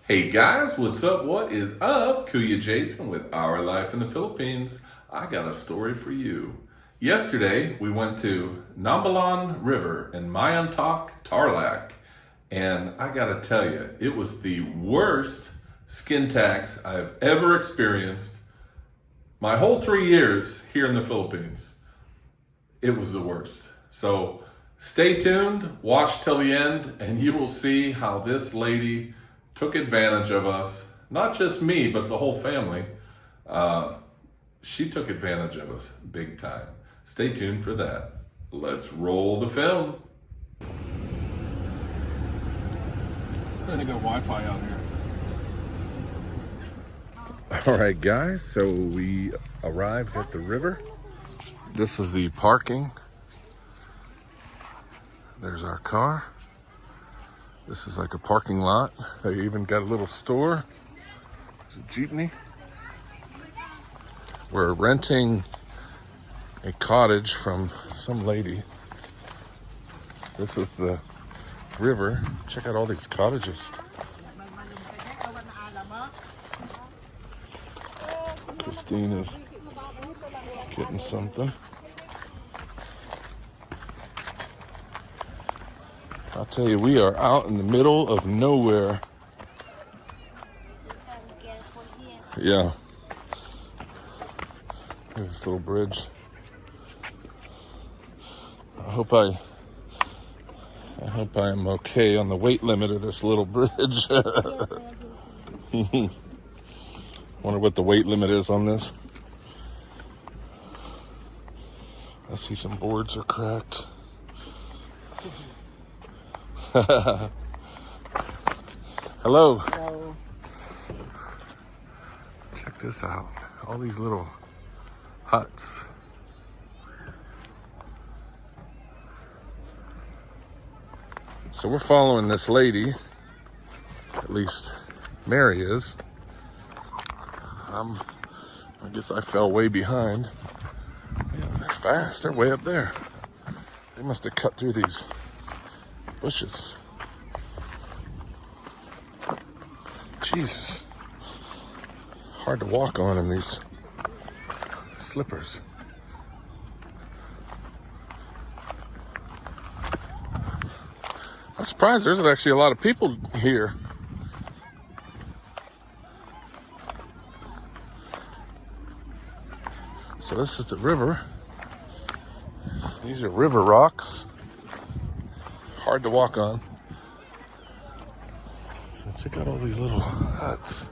Hey guys, what's up? What is up? Kuya Jason with Our Life in the Philippines. I got a story for you. Yesterday, we went to Nambalan River in Mayantoc, Tarlac, and I gotta tell you, it was the worst skin tax I've ever experienced my whole 3 years here in the Philippines. It was the worst. So stay tuned, watch till the end, and you will see how this lady took advantage of us. Not just me, but the whole family. She took advantage of us big time. Stay tuned for that. Let's roll the film. I think got Wi-Fi out here. All right, guys, so we arrived at the river. This is the parking. There's our car. This is like a parking lot. They even got a little store. There's a jeepney. We're renting a cottage from some lady. This is the river. Check out all these cottages. Christine is getting something. I'll tell you, we are out in the middle of nowhere. Yeah. Look at this little bridge. I hope I am okay on the weight limit of this little bridge. Wonder what the weight limit is on this. I see some boards are cracked. Hello. Hello. Check this out. All these little huts. So we're following this lady. At least Mary is. I guess I fell way behind. Yeah, they're fast. They're way up there. They must have cut through these bushes. Jesus. Hard to walk on in these slippers. I'm surprised there's actually a lot of people here. So this is the river. These are river rocks. Hard to walk on. So check out all these little huts.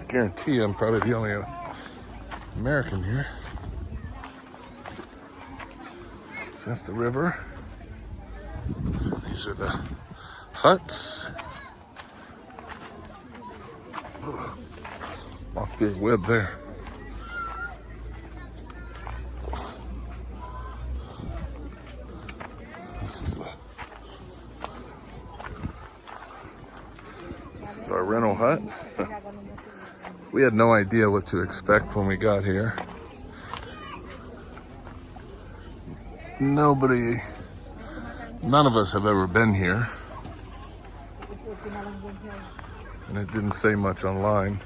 I guarantee I'm probably the only American here. So that's the river. These are the huts. Walk through a web there. This is our rental hut. We had no idea what to expect when we got here. None of us have ever been here. And it didn't say much online.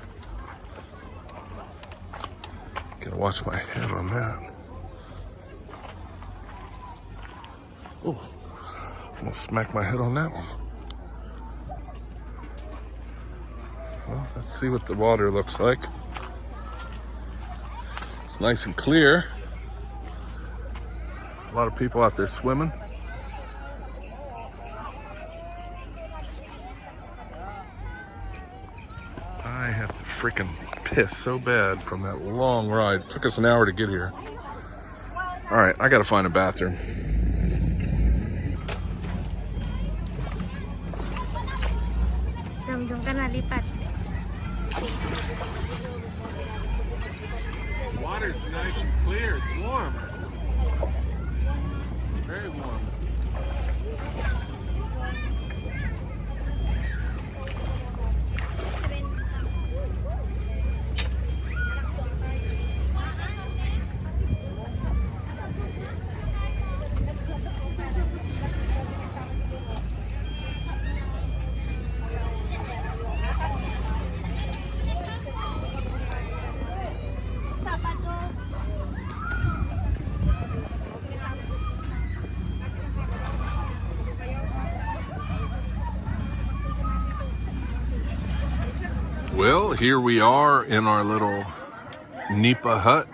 Gotta watch my head on that. Oh, almost smacked my head on that one. Well, let's see what the water looks like. It's nice and clear. A lot of people out there swimming. I have to freaking piss so bad from that long ride. It took us an hour to get here. All right, I gotta find a bathroom. Water's nice and clear. It's warm. Very warm. Well, here we are in our little Nipa hut.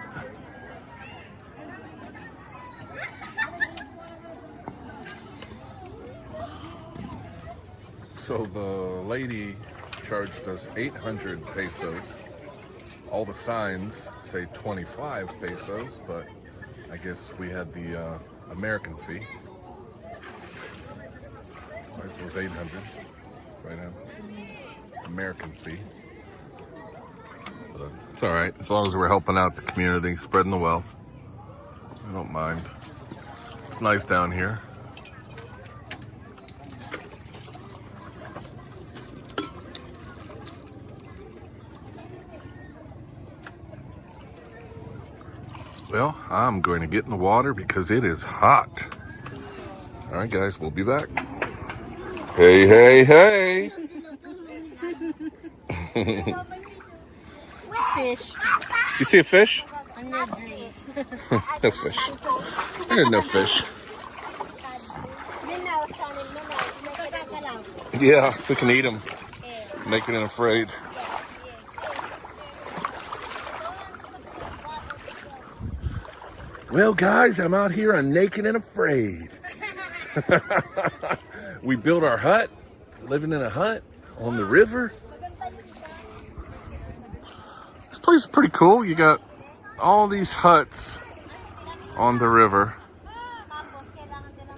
So the lady charged us 800 pesos. All the signs say 25 pesos, but I guess we had the American fee. Ours was 800 right now. American fee. But it's all right, as long as we're helping out the community, spreading the wealth. I don't mind. It's nice down here. Well, I'm going to get in the water because it is hot. All right, guys, we'll be back. Hey, hey, hey. Fish. You see a fish? Under dreams. No fish. There's no fish. Yeah, we can eat them. Naked and afraid. Well, guys, I'm out here on Naked and Afraid. We built our hut, living in a hut on the river. This place is pretty cool. You got all these huts on the river.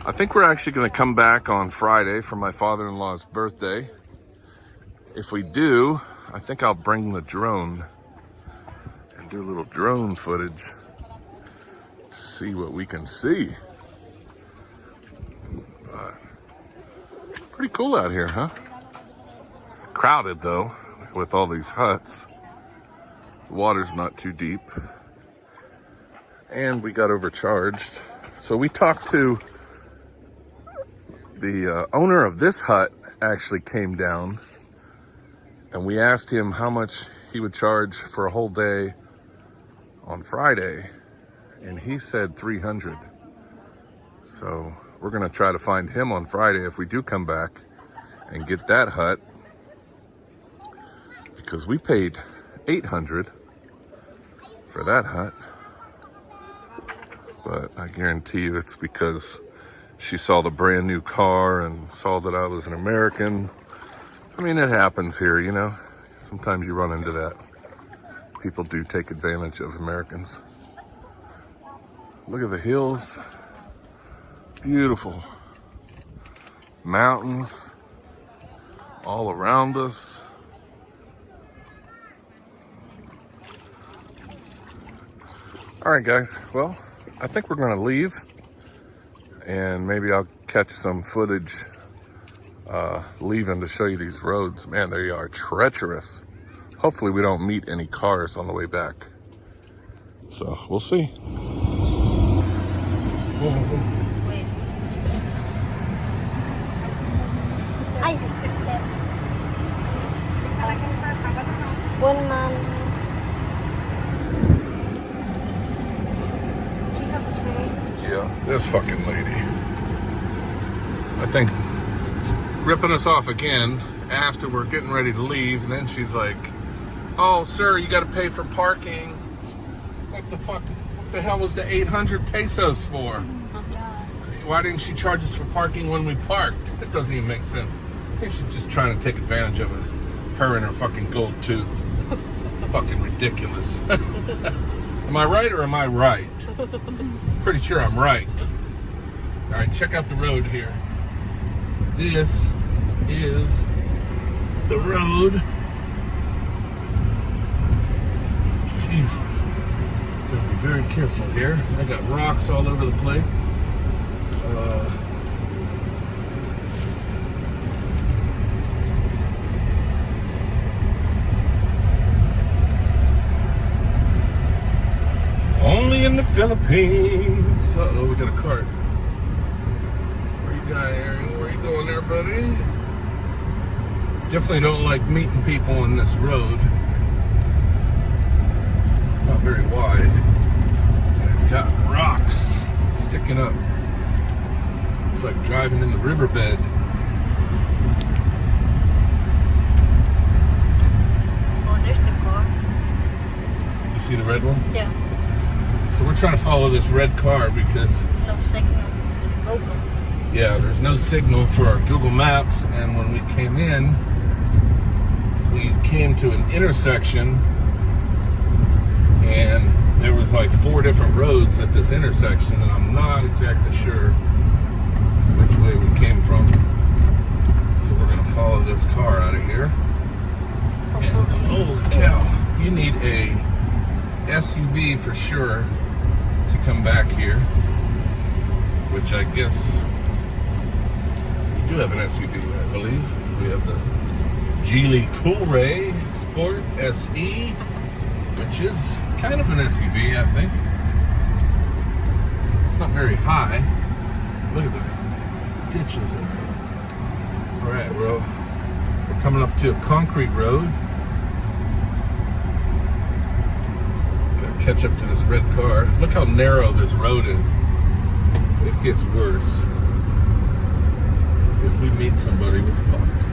I think we're actually going to come back on Friday for my father-in-law's birthday. If we do, I think I'll bring the drone and do a little drone footage. See what we can see. But pretty cool out here, huh? Crowded though, with all these huts. The water's not too deep. And we got overcharged. So we talked to the owner of this hut, actually came down, and we asked him how much he would charge for a whole day on Friday. And he said 300. So we're gonna try to find him on Friday if we do come back and get that hut, because we paid 800 for that hut. But I guarantee you it's because she saw the brand new car and saw that I was an American. I mean, it happens here, you know. Sometimes you run into that. People do take advantage of Americans. Look at the hills. Beautiful. Mountains all around us. All right, guys. Well, I think we're going to leave. And maybe I'll catch some footage leaving to show you these roads. Man, they are treacherous. Hopefully we don't meet any cars on the way back. So, we'll see. Wait. One man. Yeah, this fucking lady. I think ripping us off again after we're getting ready to leave. And then she's like, "Oh, sir, you got to pay for parking." What the fuck? What the hell was the 800 pesos for? Why didn't she charge us for parking when we parked? That doesn't even make sense. I think she's just trying to take advantage of us. Her and her fucking gold tooth. Fucking ridiculous. Am I right or am I right? Pretty sure I'm right. All right, check out the road here. This is the road. Jesus. Gotta be very careful here. I got rocks all over the place. Only in the Philippines. Uh-oh, we got a cart. Where you going? Where you going there, buddy? Definitely don't like meeting people on this road. It's not very wide. And it's got rocks sticking up. It's like driving in the riverbed. see the red one? Yeah. So we're trying to follow this red car because, No signal. Google. yeah, there's no signal for our Google Maps. And when we came in, we came to an intersection, and there was like 4 different roads at this intersection, and I'm not exactly sure which way we came from. So we're gonna follow this car out of here. And, holy cow, you need a SUV for sure to come back here, which I guess we do have an SUV, I believe. We have the Geely Coolray Sport SE, which is kind of an SUV, I think. It's not very high. Look at the ditches in there. All right, well, we're coming up to a concrete road. Gotta catch up to this red car. Look how narrow this road is. It gets worse. If we meet somebody, we're fucked.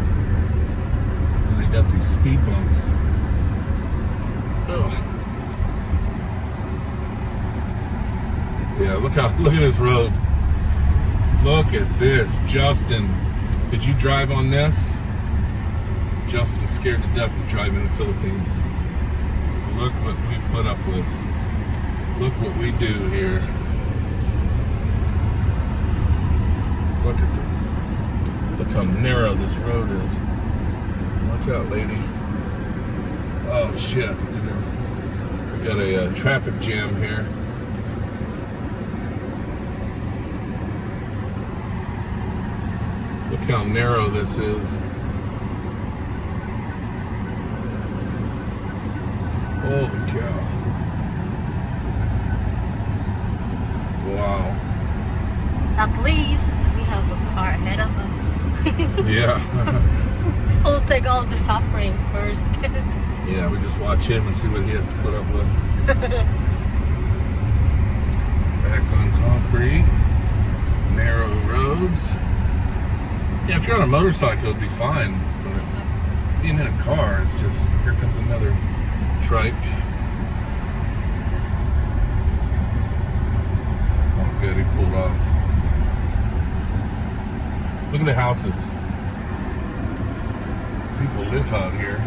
And they got these speed bumps. Ugh. Yeah, look at this road. Look at this, Justin. Did you drive on this? Justin's scared to death to drive in the Philippines. Look what we put up with. Look what we do here. Look at look how narrow this road is. Watch out, lady. Oh shit! We got a traffic jam here. Look how narrow this is. Holy cow. Wow. At least we have a car ahead of us. Yeah. We'll take all the suffering first. Yeah, we just watch him and see what he has to put up with. Back on concrete. Narrow roads. Yeah, if you're on a motorcycle, it'd be fine. But being in a car, it's just, here comes another trike. Oh, good, he pulled off. Look at the houses. People live out here.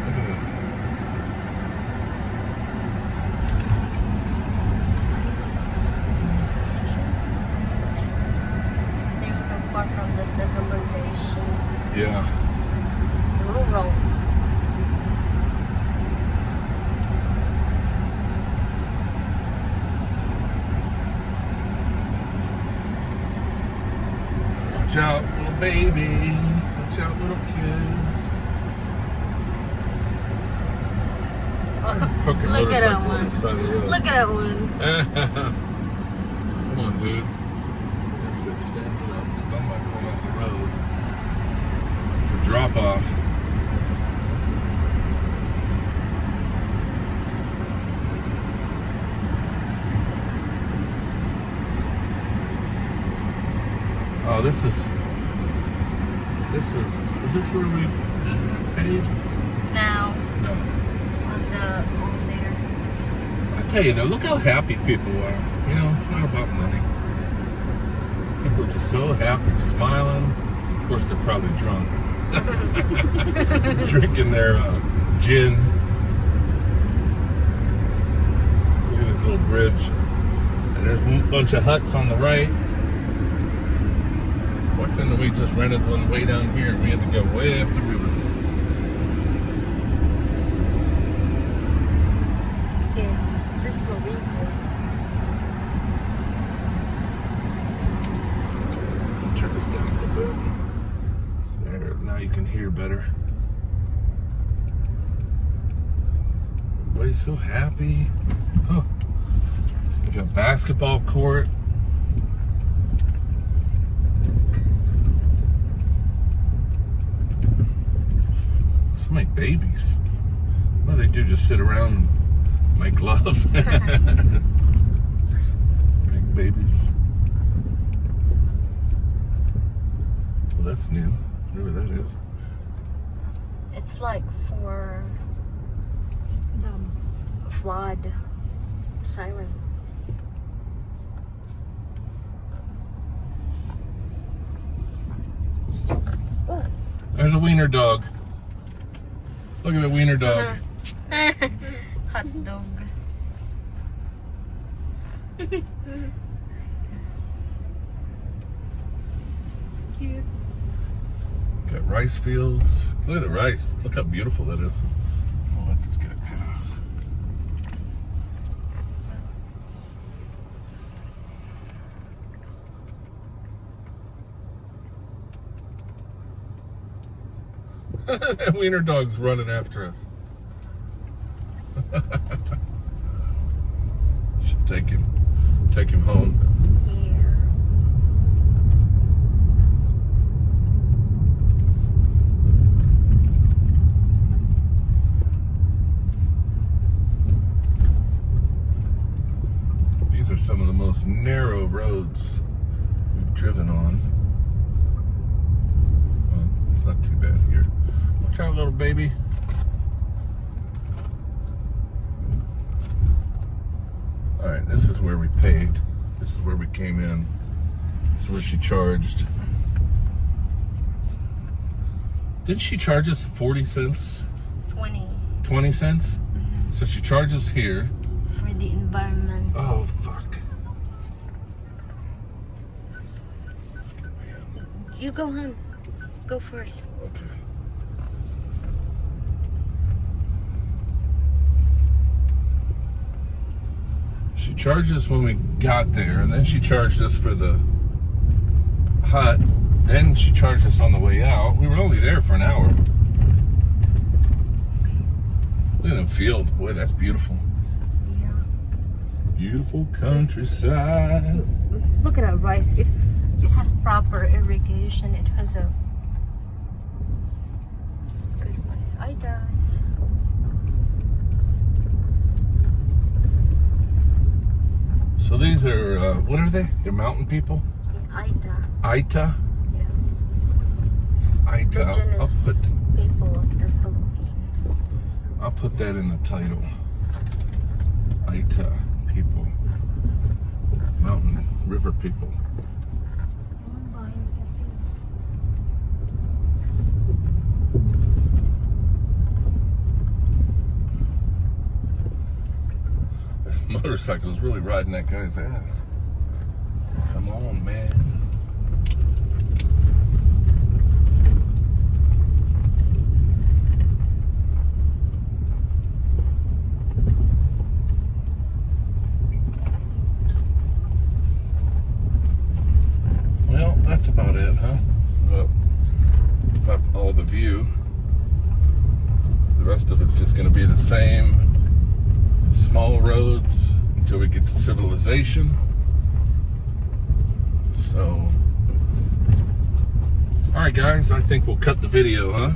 Look at that. They're so far from the civilization. Yeah. Rural. Watch out, little baby. Watch out, little kids. Fucking Look at that motorcycle on one. the side of the road. Look at that one. Come on, dude. That's it, stand it up. 'Cause I'm not going off the road. It's a drop off. Oh, is this where we paid? Now, No. on there. I tell you though, look how happy people are. You know, it's not about money. People are just so happy, smiling. Of course, they're probably drunk. Drinking their gin. Look at this little bridge. And there's a bunch of huts on the right. Why couldn't we just rented one way down here? We had to go way up the river. Yeah, this will be good. Turn this down a little bit. So there, now you can hear better. Everybody's so happy. Oh, we got a basketball court. So many babies. What do they do? Just sit around and make love? Make babies. Well, that's new. Whatever that is. It's like for flood siren. Oh. There's a wiener dog. Look at the wiener dog. Hot dog. Cute. Got rice fields. Look at the rice. Look how beautiful that is. I'll let this guy pass. That wiener dog's running after us. Should take him home. Yeah. These are some of the most narrow roads we've driven on. Well, it's not too bad here. Watch out, little baby. All right, this is where we paid. This is where we came in. This is where she charged. Didn't she charge us 40 cents? 20 20 cents? So she charges here. for the environment. Oh, fuck. You go, hon. Go first. Okay. She charged us when we got there, and then she charged us for the hut. Then she charged us on the way out. We were only there for an hour. Look at them fields. Boy, that's beautiful. Yeah. Beautiful countryside. Look at that rice. If it has proper irrigation, it has a good rice. I does. So these are, what are they? They're mountain people? Aita. Aita? Yeah. Aita. Indigenous people of the Philippines. I'll put that in the title. Aita people. Mountain river people. This motorcycle is really riding that guy's ass. Come on, man. Well, that's about it, huh? About all the view. The rest of it's just going to be the same. Small roads until we get to civilization. So, alright guys, I think we'll cut the video, huh?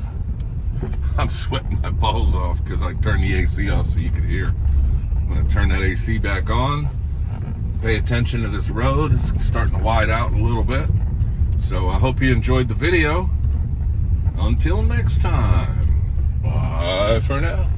I'm sweating my balls off because I turned the AC off so you could hear. I'm going to turn that AC back on. Pay attention to this road. It's starting to wide out a little bit. So I hope you enjoyed the video. Until next time. Bye for now.